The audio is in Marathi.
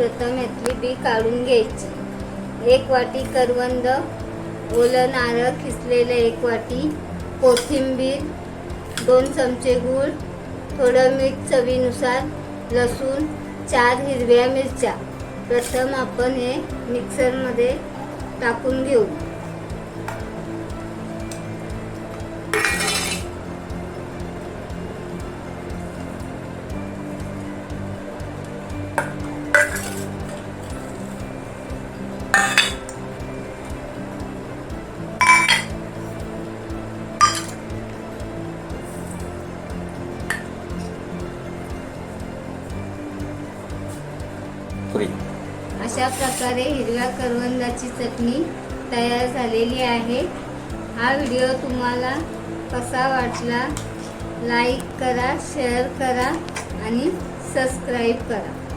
प्रथम यातली बी काढून घ्यायची। 1 वाटी करवंद, ओलं नारळ खिसलेलं 1 वाटी, कोथिंबीर, 2 चमचे गूळ, थोडं मीठ चवीनुसार, लसूण, 4 हिरव्या मिरच्या। प्रथम आपण हे मिक्सरमध्ये टाकून घेऊ। अशा प्रकारे हिरव्या करवंदाची चटणी तयार झालेली आहे। हा व्हिडिओ तुम्हाला कसा वाटला? लाईक करा, शेअर करा आणि सबस्क्राईब करा।